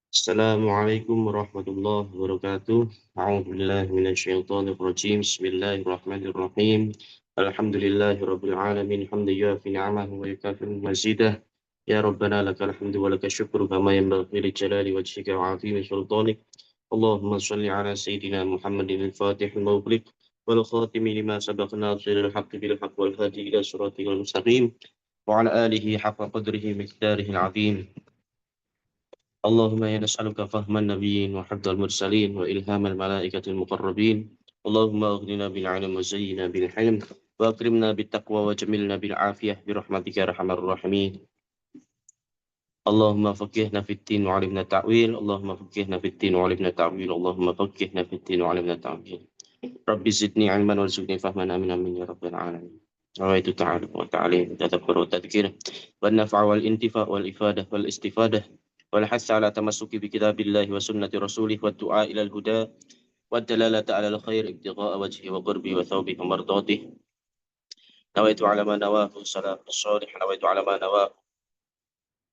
Assalamualaikum warahmatullahi wabarakatuh. A'udzubillahi minasyaitonirrajim. Bismillahirrahmanirrahim. Alhamdulillahirabbil alamin. Hamdan yuafi ni'amahu wa yukafi mazidah. Ya Rabbana lakal hamdu wa lakal syukru kama yanbaghi li jalali wajhika wa 'azimi sultanik. Allahumma shalli ala sayyidina Muhammadin al-Fatih al-Mawliq wal khatimi lima sabaqa nasiril haqqi bil haqq wal hadi ila siratil mustaqim wa ala alihi haqqa qadrihi miqdarihi al-'azim. اللهم إنا نسألك فهم النبيين وحفظ المرسلين وإلهام الملائكة المقربين. اللهم أغننا بالعلم وزينا بالحلم وأكرمنا بالتقوى وجملنا بالعافية برحمتك يا أرحم الراحمين. اللهم فقهنا في الدين وعلمنا التأويل. اللهم فقهنا في الدين وعلمنا التأويل. اللهم فقهنا في الدين وعلمنا التأويل. رب زدني علما وارزقني فهما. آمين آمين يا رب العالمين. رويت تعالى وتعليم وتذكر وتذكير والنفع والانتفاع والإفادة والاستفادة والحث على تمسك بكتاب الله وسنة رسوله والدعاء إلى الهدى والدلالة على الخير ابتغاء وجهه وقربه وثوبه ومرضاته. نويت على ما نواه السلام الصالح. نويت على ما نواه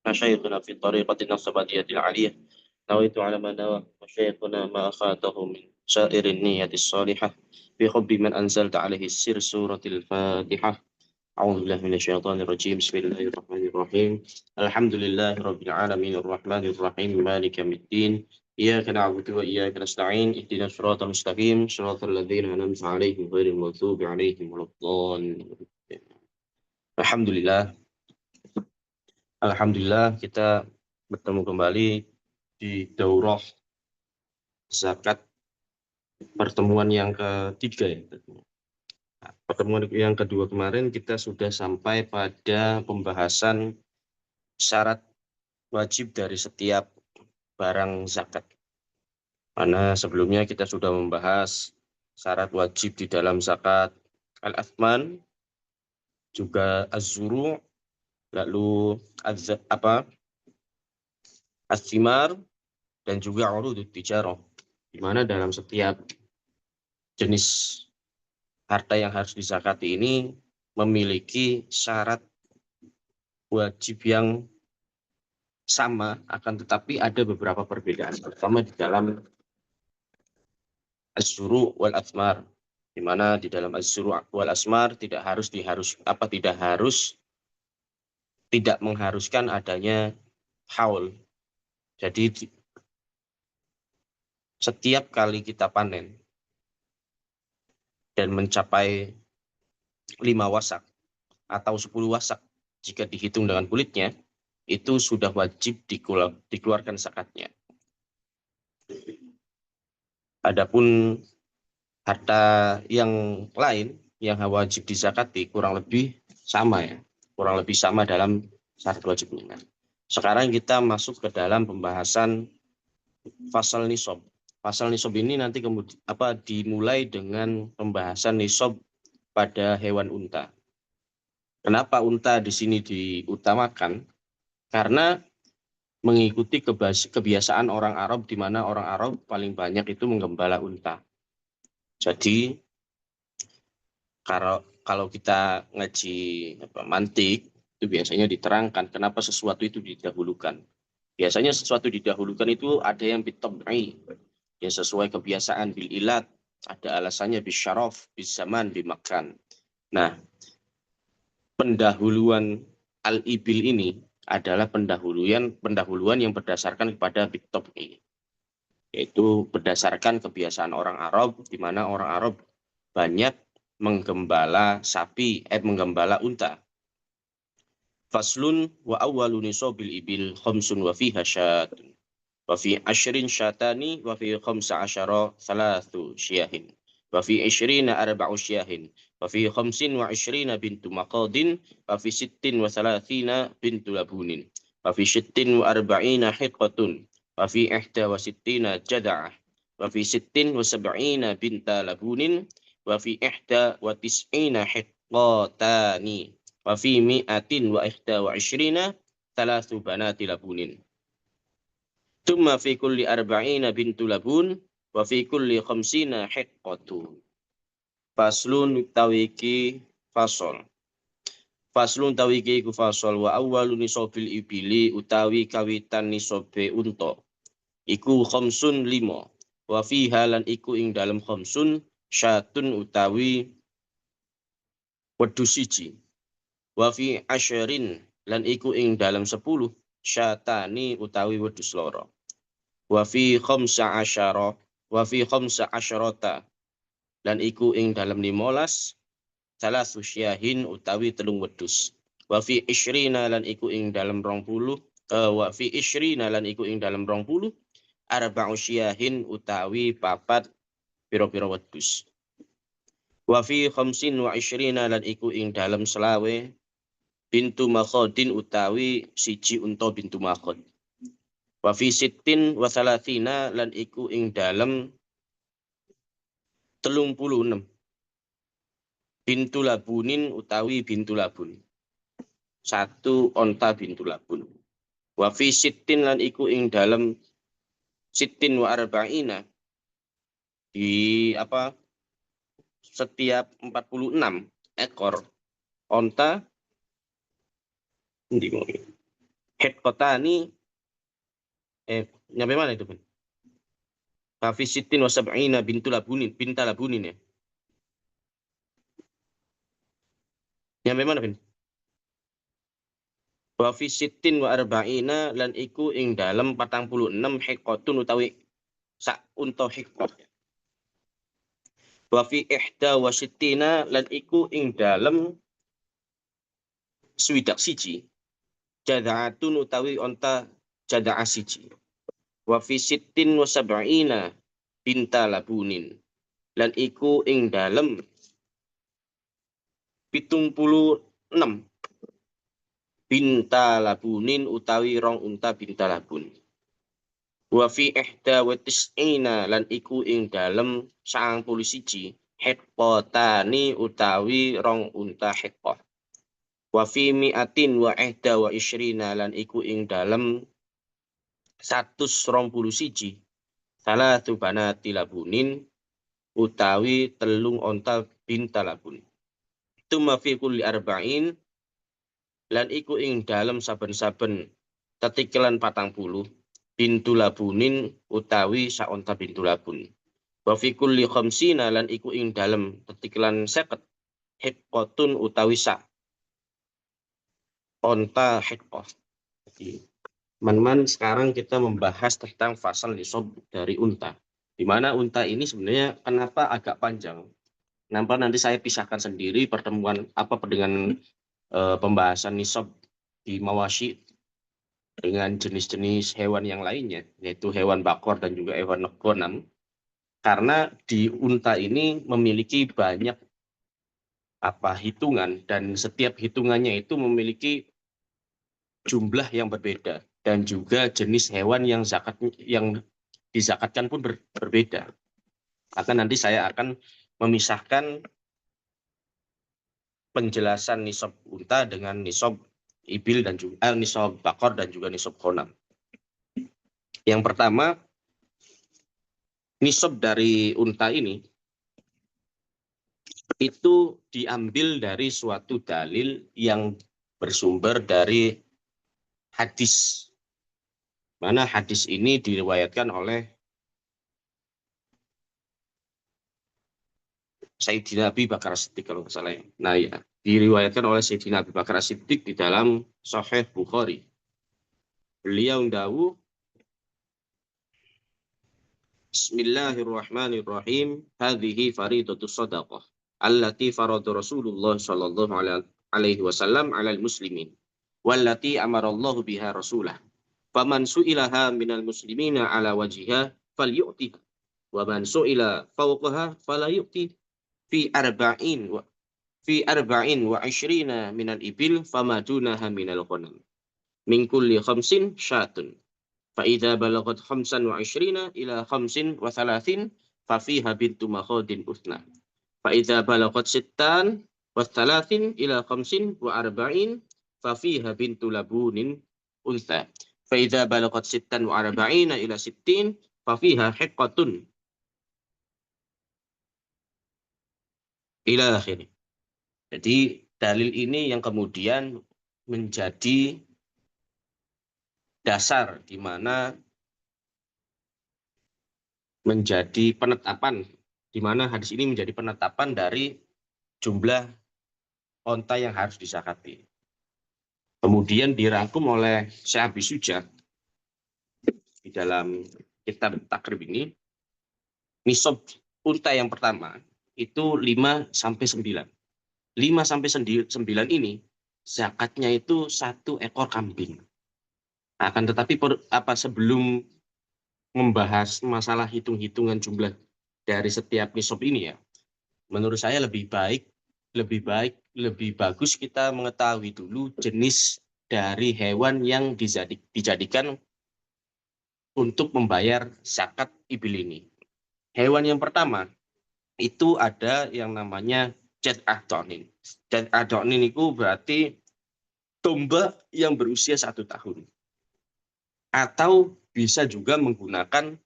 مشايخنا في طريقة النصبانية العالية. نويت على ما نواه مشايخنا ما أخاته من سائر النية الصالحة بحب من أنزلت عليه السر سورة الفاتحة. أعوذ بالله من الشيطان الرجيم. بسم الله الرحمن الرحيم. الحمد لله رب العالمين الرحمن الرحيم مالك يوم الدين. إياك نعبد وإياك نستعين اهدنا الصراط المستقيم صراط الذين أنعمت عليهم غير المغضوب عليهم ولا الضالين. Alhamdulillah kita bertemu kembali di daurah zakat pertemuan yang ketiga ya. Pertemuan yang kedua kemarin kita sudah sampai pada pembahasan syarat wajib dari setiap barang zakat. Mana sebelumnya kita sudah membahas syarat wajib di dalam zakat al-athman, juga az-zuru', lalu az-thimar, dan juga urudut tijarah. Di mana dalam setiap jenis harta yang harus dizakati ini memiliki syarat wajib yang sama, akan tetapi ada beberapa perbedaan, terutama di dalam az-zuru' wal athmar, di mana di dalam az-zuru' wal asmar tidak mengharuskan adanya haul. Jadi setiap kali kita panen dan mencapai 5 wasak atau 10 wasak jika dihitung dengan kulitnya, itu sudah wajib dikeluarkan zakatnya. Adapun harta yang lain yang wajib dizakati kurang lebih sama dalam syarat wajibnya. Sekarang kita masuk ke dalam pembahasan fasal nisab. Fasal nisab ini nanti dimulai dengan pembahasan nisab pada hewan unta. Kenapa unta di sini diutamakan? Karena mengikuti kebiasaan orang Arab, di mana orang Arab paling banyak itu menggembala unta. Jadi kalau kita ngaji mantik, itu biasanya diterangkan kenapa sesuatu itu didahulukan. Biasanya sesuatu didahulukan itu ada yang bitab'i, yang sesuai kebiasaan, bil ilat, ada alasannya bis syaraf, bis zaman, bi makan. Nah, pendahuluan al-ibil ini adalah pendahuluan yang berdasarkan kepada bitab'i, yaitu berdasarkan kebiasaan orang Arab, di mana orang Arab banyak menggembala unta. Faslun wa awwalu nisabil ibil khamsun wa fiha syatun wa fi 'ashrin syatani wa fi 15 thalathu syiyahin wa fi 20 arba'u syiyahin wa fi 25 bintu maqadin wa fi 36 bintu labunin wa fi 46 hiqqatun wa fi 61 jada'ah wa fi 76 binta labunin wa fi 91 hiqqatani wa fi 121 thalathu banati labunin. Thumma fi kulli 40 bintu labun wa fi kulli 50 hiqqatun. Faslun tawiki fasol. Faslun tawiki ku fasol wa awwalu nisabil ibili utawi kawitan nisabe unta. iku khamsun 5. Wa fiha lan iku ing dalem khamsun syatun utawi wedhus siji. Wa fi asyarin lan iku ing dalem 10 syatani utawi wedhus loro. Wa fi khamsa asyara wa fi khamsa asyarata lan iku ing dalem 15 salah susyahin utawi telung wedhus. Wa fi isyrina lan iku ing dalem 20 wa fi isyrina lan iku ing dalem 20 arba'u syahin utawi papat pira-pira wedhus. Wa fi khamsin wa isyrina lan iku ing dalem selawe bintu makhodin utawi siji unta bintu makhod. Wa fi sittin wa salatina lan iku ing dalem 36 bintu labunin utawi bintu labun. Satu onta bintu labun. Wa fi sittin lan iku ing dalem sittin wa arba'ina di setiap 46 ekor onta head kotani nyampe mana itu Ben? Fa fi sittin wa sab'ina bintu labunin binta labunin ya. Nyampe mana Ben? Wa fi sittin wa arba'ina lan iku ing dalem 46 hikotun utawi sak unta hikot. Wa fi ihda wa sittina lan iku ing dalem swidak siji jada'atun utawi onta jada'a siji. Wa fi sittin wa sab'ina binta labunin lan iku ing dalem 76 binta labunin utawi rong unta binta labun. Wa fi ihda wa tis'ina lan iku ing dalem 91 hiqqatani utawi rong unta hiqqah. Wa fi mi'atin wa ihda wa isyrina lan iku ing dalem 121 salatu banati labunin utawi telung onta binta labun. Tuma fi kulli arba'in lan iku ing dalem saben-saben tetikelan 40 bintu labunin utawi sak onta bintu labun. Wa fi kulli khamsina lan iku ing dalem tetikelan 50 hiqqatun utawi sak onta hiqqah. Teman-teman, sekarang kita membahas tentang fasal nisab dari unta. Di mana unta ini sebenarnya kenapa agak panjang? Kenapa nanti saya pisahkan sendiri pertemuan dengan pembahasan nisab di mawashi dengan jenis-jenis hewan yang lainnya, yaitu hewan bakor dan juga hewan ghanam. Karena di unta ini memiliki banyak hitungan dan setiap hitungannya itu memiliki jumlah yang berbeda dan juga jenis hewan yang dizakatkan pun berbeda. Maka nanti saya akan memisahkan penjelasan nisab unta dengan nisab ibil dan juga nisab bakor dan juga nisab ghanam. Yang pertama, nisab dari unta ini itu diambil dari suatu dalil yang bersumber dari hadis. Mana hadis ini diriwayatkan oleh Sayyidina Abi Bakar As-Siddiq kalau nggak salah ya. Nah ya, diriwayatkan oleh Sayyidina Abi Bakar As-Siddiq di dalam Sahih Bukhari. Beliau dawuh, Bismillahirrahmanirrahim. Hadhihi faridatus shadaqah allati farada Rasulullah sallallahu alaihi wasallam 'alal muslimin wallati amarallahu biha rasulah. Faman su'ilaha minal muslimina 'ala wajhiha falyu'tiha wa man su'ila fawqaha fala yu'ti fi arba'in wa ishrina minal ibil fama dunaha minal ghanam min kulli khamsin syatun fa idza balagat khamsan wa ishrina ila khamsin wa thalathin fa fiha bintu makhadin uthna fa idza balagat sittan wa thalathin ila khamsin wa arba'in fa fiha bintu labunin untha fa idza balagat sittan wa arba'ina ila sittin fa fiha hiqqatun ila akhir. Jadi dalil ini yang kemudian menjadi dasar di mana menjadi penetapan, di mana hadis ini menjadi penetapan dari jumlah onta yang harus disakati. Kemudian dirangkum oleh Syekh Abi Suja di dalam kitab Takrib ini, nisab unta yang pertama itu 5 sampai 9. 5 sampai 9 ini zakatnya itu 1 ekor kambing. Akan tetapi sebelum membahas masalah hitung-hitungan jumlah dari setiap nisab ini ya, menurut saya lebih bagus kita mengetahui dulu jenis dari hewan yang dijadikan untuk membayar zakat ibil ini. Hewan yang pertama itu ada yang namanya jad'ah donin. Jad'ah donin itu berarti domba yang berusia 1 tahun. Atau bisa juga menggunakan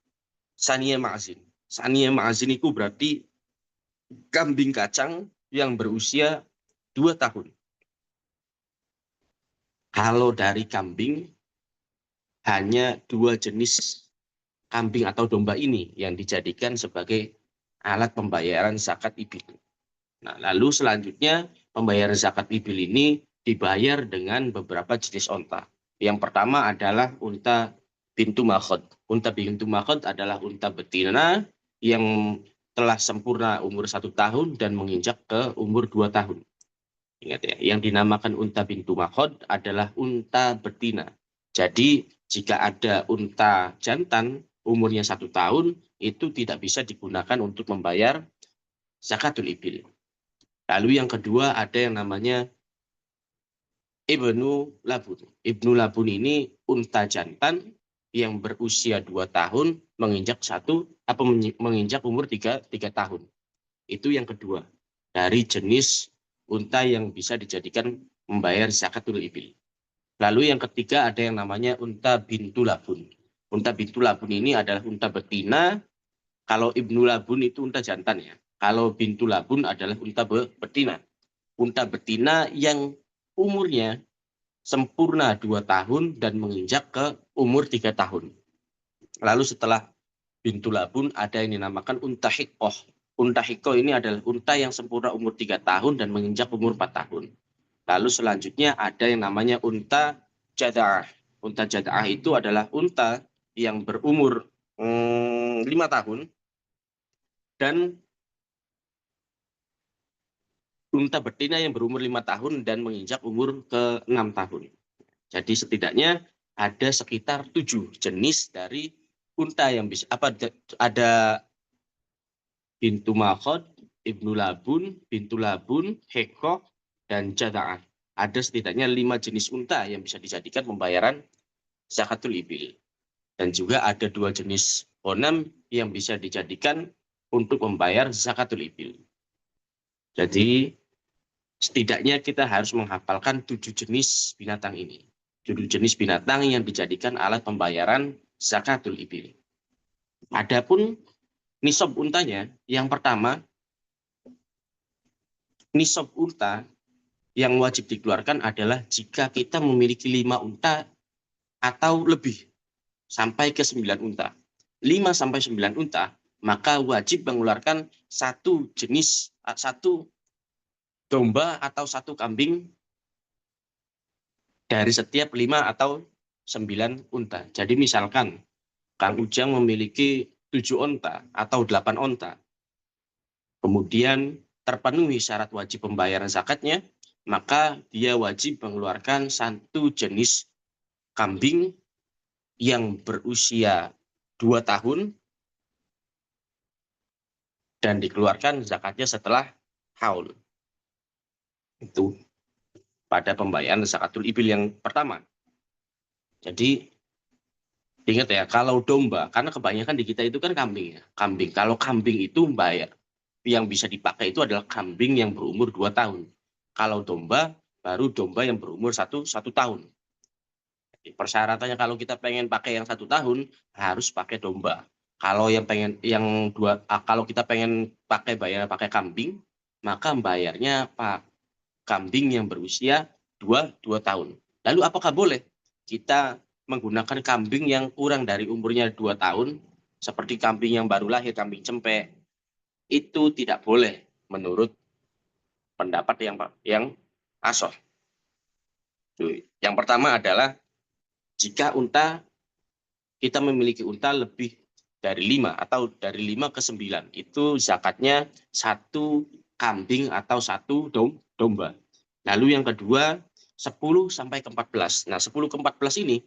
sania ma'azin. Sania ma'azin itu berarti kambing kacang yang berusia 2 tahun. Kalau dari kambing, hanya 2 jenis kambing atau domba ini yang dijadikan sebagai alat pembayaran zakat ibil. Nah, lalu selanjutnya pembayaran zakat ibil ini dibayar dengan beberapa jenis onta. Yang pertama adalah unta bintu makhod. Unta bintu makhod adalah unta betina yang telah sempurna umur 1 tahun dan menginjak ke umur 2 tahun. Ingat ya, yang dinamakan unta bintu makhod adalah unta betina. Jadi jika ada unta jantan umurnya 1 tahun, itu tidak bisa digunakan untuk membayar zakatul ibil. Lalu yang kedua ada yang namanya Ibnu Labun. Ibnu Labun ini unta jantan yang berusia 2 tahun menginjak menginjak umur 3 tahun. Itu yang kedua dari jenis unta yang bisa dijadikan membayar zakatul ibil. Lalu yang ketiga ada yang namanya unta bintu labun. Unta bintu labun ini adalah unta betina. Kalau Ibnu Labun itu unta jantan ya. Kalau bintu labun adalah unta betina. Unta betina yang umurnya sempurna 2 tahun dan menginjak ke umur 3 tahun. Lalu setelah bintu labun ada yang dinamakan unta hikoh. Unta hikoh ini adalah unta yang sempurna umur 3 tahun dan menginjak umur 4 tahun. Lalu selanjutnya ada yang namanya unta jada'ah. Unta jada'ah itu adalah unta yang berumur 5 tahun dan unta betina yang berumur 5 tahun dan menginjak umur ke 6 tahun. Jadi setidaknya ada sekitar 7 jenis dari unta yang bisa ada bintu makhod, ibnu labun, bintu labun, hekoh, dan jada'ah. Ada setidaknya 5 jenis unta yang bisa dijadikan pembayaran zakatul ibil. Dan juga ada 2 jenis bonam yang bisa dijadikan untuk membayar zakatul ibil. Jadi setidaknya kita harus menghafalkan 7 jenis binatang ini. 7 jenis binatang yang dijadikan alat pembayaran zakatul ibil. Adapun nisab untanya, yang pertama, nisab unta yang wajib dikeluarkan adalah jika kita memiliki 5 unta atau lebih sampai ke 9 unta. 5 sampai 9 unta, maka wajib mengeluarkan 1 jenis, 1 domba atau 1 kambing dari setiap 5 atau 9 unta. Jadi misalkan Kang Ujang memiliki 7 unta atau 8 unta, kemudian terpenuhi syarat wajib pembayaran zakatnya, maka dia wajib mengeluarkan 1 jenis kambing yang berusia 2 tahun dan dikeluarkan zakatnya setelah haul. Itu pada pembayaran zakatul ibil yang pertama. Jadi ingat ya, kalau domba, karena kebanyakan di kita itu kan kambing ya. Kambing. Kalau kambing itu bayar, yang bisa dipakai itu adalah kambing yang berumur 2 tahun. Kalau domba, baru domba yang berumur 1 tahun. Persyaratannya kalau kita pengen pakai yang 1 tahun, harus pakai domba. Kalau kalau kita pengen pakai kambing, maka bayarnya kambing yang berusia 2 tahun. Lalu apakah boleh kita menggunakan kambing yang kurang dari umurnya 2 tahun seperti kambing yang baru lahir, kambing cempek, itu tidak boleh menurut pendapat yang asoh. Yang pertama adalah jika kita memiliki unta lebih dari 5 atau dari 5 ke 9, itu zakatnya 1 kambing atau 1 domba. Lalu yang kedua 10 sampai ke 14. Nah, 10 ke 14 ini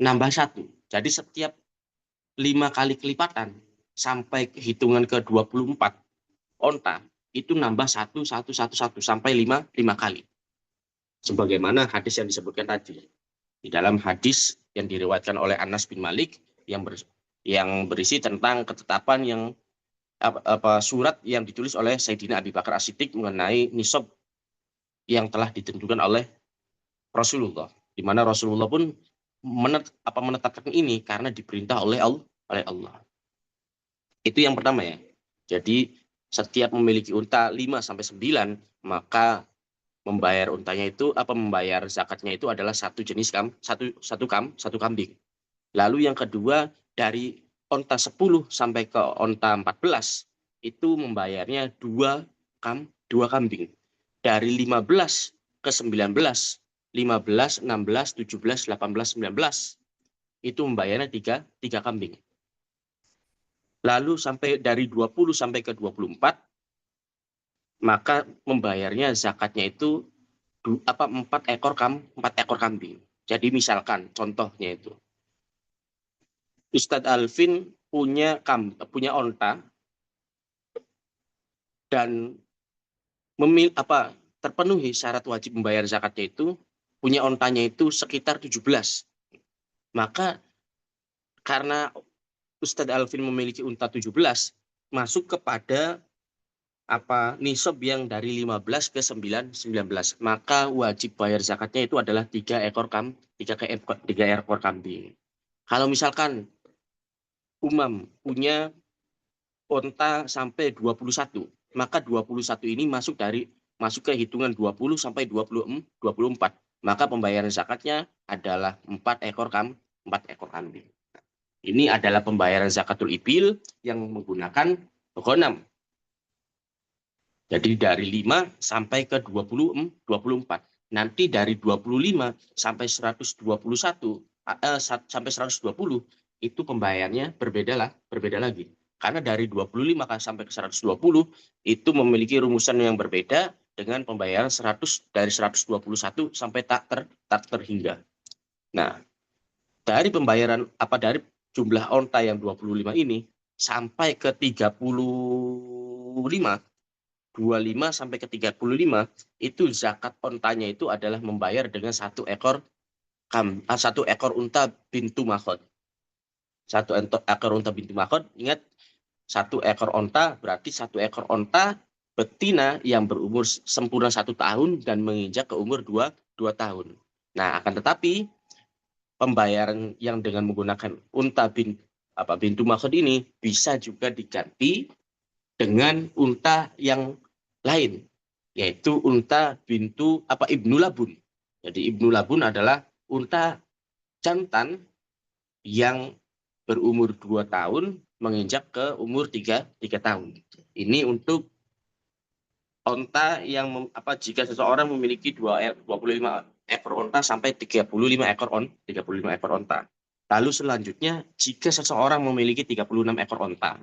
nambah 1. Jadi setiap 5 kali kelipatan sampai hitungan ke 24 onta itu nambah 1 sampai 5 kali. Sebagaimana hadis yang disebutkan tadi. Di dalam hadis yang diriwayatkan oleh Anas bin Malik yang berisi tentang ketetapan yang surat yang ditulis oleh Sayyidina Abi Bakar As-Siddiq mengenai nisab yang telah ditentukan oleh Rasulullah, di mana Rasulullah pun menetapkan ini karena diperintah oleh Allah. Itu yang pertama ya. Jadi setiap memiliki unta 5 sampai 9, maka membayar zakatnya itu adalah satu jenis satu kambing. Lalu yang kedua dari onta 10 sampai ke onta 14 itu membayarnya dua kambing. Dari 15 ke 19, 15, 16, 17, 18, 19 itu membayarnya tiga kambing. Lalu sampai dari 20 sampai ke 24 maka membayarnya zakatnya itu 4 ekor kambing. Jadi misalkan contohnya itu Ustadz Alvin punya onta dan terpenuhi syarat wajib membayar zakatnya itu, punya ontanya itu sekitar 17. Maka karena Ustadz Alvin memiliki unta 17, masuk kepada nisab yang dari 15 ke 19, maka wajib bayar zakatnya itu adalah 3 ekor kambing. Kalau misalkan Umam punya onta sampai 21, maka 21 ini masuk ke hitungan 20 sampai 24. Maka pembayaran zakatnya adalah 4 ekor kambing. Ini adalah pembayaran zakatul ibil yang menggunakan ghanam. Jadi dari 5 sampai ke 24. Nanti dari 25 sampai 121 sampai 120 itu pembayarannya berbeda lagi. Karena dari 25 sampai ke 120 itu memiliki rumusan yang berbeda dengan pembayaran 100 dari 121 sampai tak terhingga. Nah, dari pembayaran dari jumlah onta yang 25 ini sampai ke 35 sampai ke 35 itu zakat ontanya itu adalah membayar dengan 1 ekor unta bintu makhod. 1 ekor unta bintu makhod, ingat 1 ekor onta berarti 1 ekor onta betina yang berumur sempurna 1 tahun dan menginjak ke umur 2 tahun. Nah, akan tetapi pembayaran yang dengan menggunakan unta bintu makhod ini bisa juga diganti dengan unta yang lain, yaitu unta bintu Ibnu Labun. Jadi Ibnu Labun adalah unta jantan yang berumur 2 tahun menginjak ke umur 3 tahun. Ini untuk onta yang jika seseorang memiliki 25 ekor onta sampai 35 ekor onta. Lalu selanjutnya jika seseorang memiliki 36 ekor onta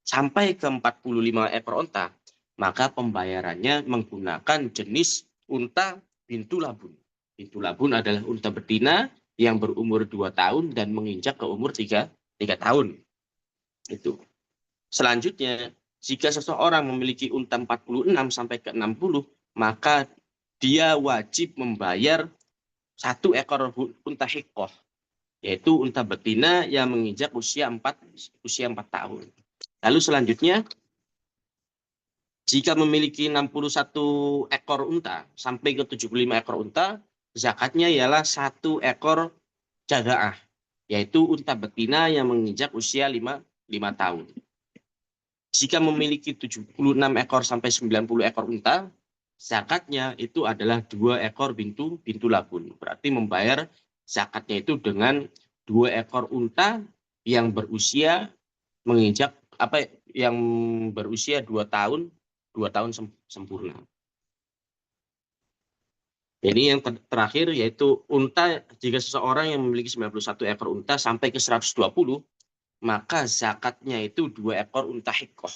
sampai ke 45 ekor onta, maka pembayarannya menggunakan jenis unta bintu labun. Bintu labun adalah unta betina yang berumur 2 tahun dan menginjak ke umur 3 tahun. Itu. Selanjutnya, jika seseorang memiliki unta 46 sampai ke 60, maka dia wajib membayar 1 ekor unta hikoh, yaitu unta betina yang menginjak usia 4 tahun. Lalu selanjutnya, jika memiliki 61 ekor unta sampai ke 75 ekor unta, zakatnya ialah 1 ekor jadaah, yaitu unta betina yang menginjak usia 5 tahun. Jika memiliki 76 ekor sampai 90 ekor unta, zakatnya itu adalah 2 ekor bintu labun. Berarti membayar zakatnya itu dengan 2 ekor unta yang berusia menginjak yang berusia 2 tahun sempurna. Ini yang terakhir yaitu unta. Jika seseorang yang memiliki 91 ekor unta sampai ke 120, maka zakatnya itu 2 ekor unta hikoh.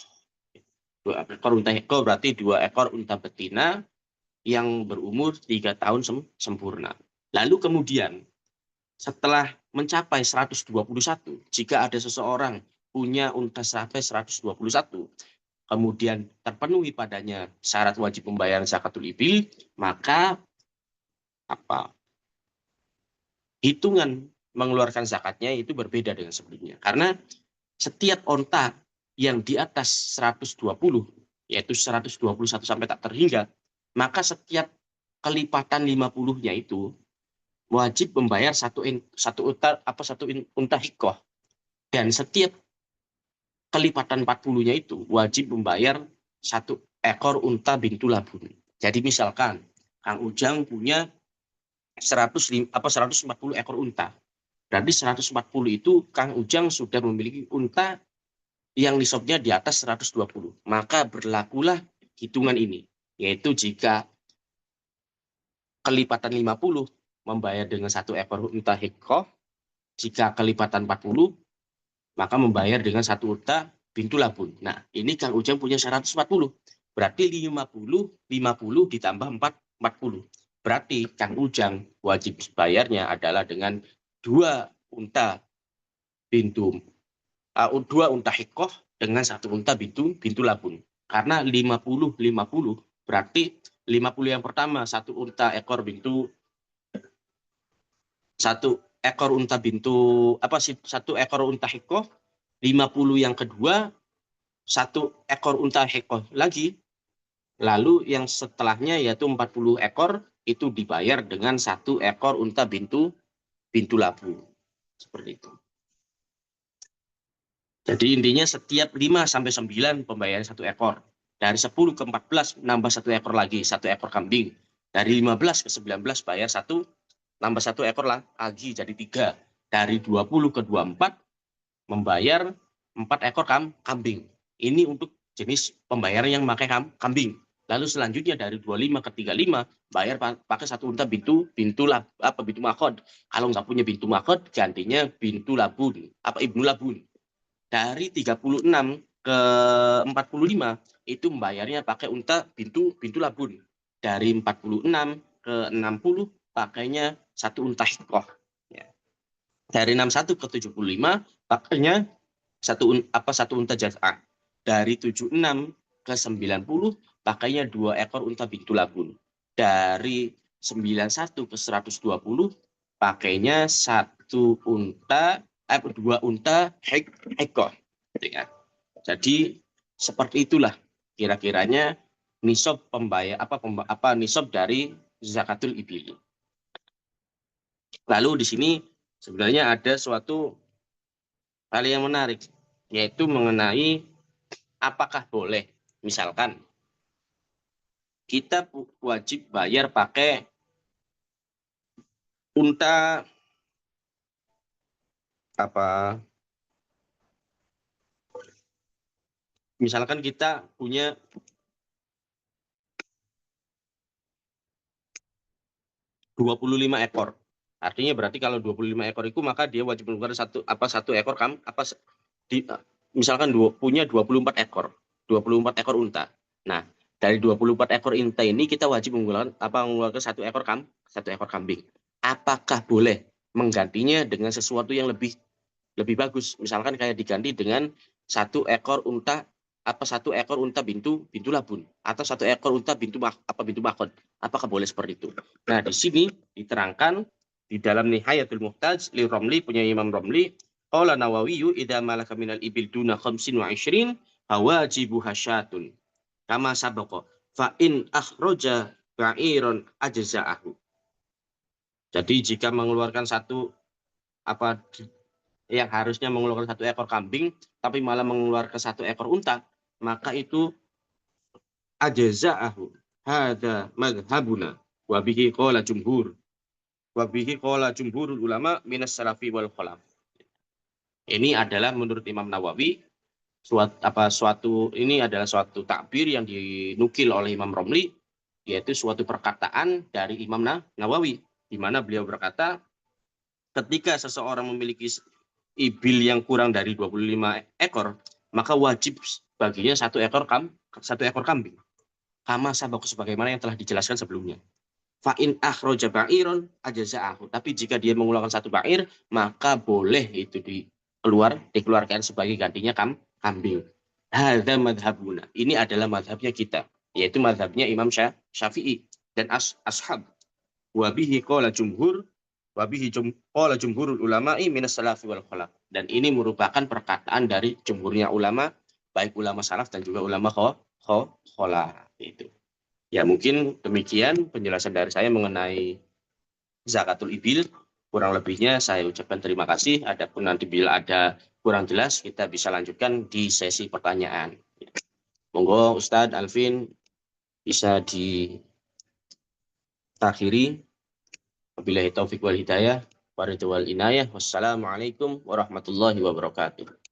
2 ekor unta hikoh berarti 2 ekor unta betina yang berumur 3 tahun sempurna. Lalu kemudian setelah mencapai 121, jika ada seseorang punya unta sampai 121, kemudian terpenuhi padanya syarat wajib pembayaran zakatul ibil, maka hitungan mengeluarkan zakatnya itu berbeda dengan sebelumnya. Karena setiap onta yang di atas 120, yaitu 121 sampai tak terhingga, maka setiap kelipatan 50-nya itu wajib membayar satu unta hikoh. Dan setiap kelipatan 40-nya itu wajib membayar 1 ekor unta bintu labun. Jadi misalkan Kang Ujang punya 140 ekor unta. Berarti 140 itu Kang Ujang sudah memiliki unta yang nisabnya di atas 120. Maka berlakulah hitungan ini, yaitu jika kelipatan 50 membayar dengan 1 ekor unta hikoh, jika kelipatan 40 maka membayar dengan 1 unta bintu labun. Nah, ini Kang Ujang punya 140. Berarti 50 ditambah 40. Berarti Kang Ujang wajib bayarnya adalah dengan 2 unta hikoh dengan 1 unta bintu labun. Karena 50 berarti 50 yang pertama 1 ekor unta hikoh, 50 yang kedua 1 ekor unta hikoh lagi. Lalu yang setelahnya yaitu 40 ekor itu dibayar dengan 1 ekor unta bintu labu. Seperti itu. Jadi intinya setiap 5 sampai 9 pembayaran 1 ekor. Dari 10 ke 14 nambah 1 ekor lagi, 1 ekor kambing. Dari 15 ke 19 bayar 1, nambah 1 ekor lagi jadi 3. Dari 20 ke 24 membayar 4 ekor kambing. Ini untuk jenis pembayaran yang memakai kambing. Lalu selanjutnya dari 25 ke 35 bayar pakai 1 unta bintu makhod. Kalau nggak punya bintu makhod gantinya bintu labun, ibnu labun. Dari 36 ke 45 itu membayarnya pakai unta bintu labun. Dari 46 ke 60 pakainya 1 unta hikoh. Ya. Dari 61 ke 75 pakainya 1 unta jaz'ah. Dari 76 ke 90 pakainya 2 ekor unta bintu labun. Dari 91 ke 120 pakainya 2 unta hikoh. Ya. Jadi seperti itulah kira-kiranya nisab nisab dari zakatul ibil. Lalu di sini sebenarnya ada suatu hal yang menarik, yaitu mengenai apakah boleh misalkan kita wajib bayar pakai unta misalkan kita punya 25 ekor. Artinya berarti kalau 25 ekor itu maka dia wajib mengeluarkan satu ekor misalkan punya 24 ekor. 24 ekor unta. Nah, dari 24 ekor unta ini kita wajib mengeluarkan 1 ekor kambing. Apakah boleh menggantinya dengan sesuatu yang lebih bagus? Misalkan kayak diganti dengan 1 ekor unta bintu labun atau 1 ekor unta bintu makhod. Apakah boleh seperti itu? Nah, di sini diterangkan di dalam Nihayatul Muhtaj li Romli, punya Imam Romli, qala Nawawi idza malaka minal ibil duna 25 hawajibu hasyatun kama sabaqa fa in akhraja ba'iron ajza'ahu. Jadi jika mengeluarkan yang harusnya mengeluarkan 1 ekor kambing tapi malah mengeluarkan 1 ekor unta, maka itu ajza'ahu. Hadza madhhabuna wa bihi qala jumhurul ulama minas salafi wal khalaf. Ini adalah menurut Imam Nawawi Ini adalah suatu takbir yang dinukil oleh Imam Romli, yaitu suatu perkataan dari Imam Nawawi, di mana beliau berkata, ketika seseorang memiliki ibil yang kurang dari 25 ekor, maka wajib baginya satu ekor kambing. Kama sabaq, sebagaimana yang telah dijelaskan sebelumnya. Fa'in akhroja ba'iron ajaza'ahu. Tapi jika dia mengeluarkan satu ba'ir, maka boleh itu dikeluarkan sebagai gantinya kambing. Hadza madhabuna. Ini adalah madhabnya kita, yaitu madhabnya Imam Syafi'i dan ashab. Wabihi qala jumhur, qala jumhurul ulama'i minas salafi wal khalaf. Dan ini merupakan perkataan dari jumhurnya ulama, baik ulama salaf dan juga ulama khalaf. Itu. Ya, mungkin demikian penjelasan dari saya mengenai zakatul ibil. Kurang lebihnya saya ucapkan terima kasih. Adapun nanti bila ada kurang jelas, kita bisa lanjutkan di sesi pertanyaan. Monggo Ustadz Alvin bisa ditakhiri. Wabillahi taufiq wal hidayah. Waridul inayah. Wassalamualaikum warahmatullahi wabarakatuh.